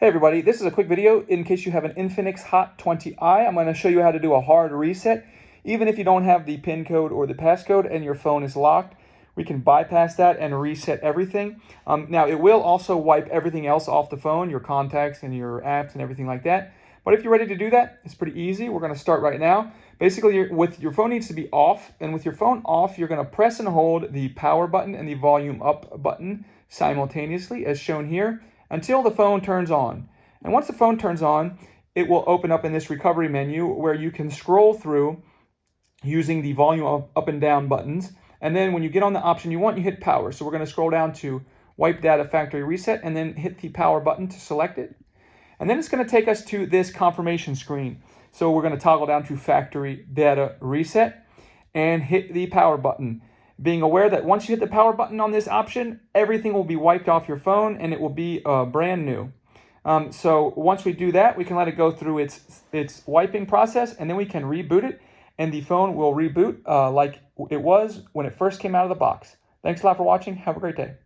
Hey everybody, this is a quick video in case you have an INFINIX Hot 20i. I'm going to show you how to do a hard reset. Even if you don't have the pin code or the passcode and your phone is locked, we can bypass that and reset everything. Now it will also wipe everything else off the phone, your contacts and your apps and everything like that. But if you're ready to do that, it's pretty easy. We're going to start right now. Basically, your phone needs to be off, and with your phone off, you're going to press and hold the power button and the volume up button simultaneously as shown here, until the phone turns on. And once the phone turns on, it will open up in this recovery menu where you can scroll through using the volume up and down buttons. And then when you get on the option you want, you hit power. So we're going to scroll down to wipe data factory reset and then hit the power button to select it. And then it's going to take us to this confirmation screen. So we're going to toggle down to factory data reset and hit the power button, being aware that once you hit the power button on this option, everything will be wiped off your phone and it will be brand new. So once we do that, we can let it go through its wiping process, and then we can reboot it, and the phone will reboot like it was when it first came out of the box. Thanks a lot for watching. Have a great day.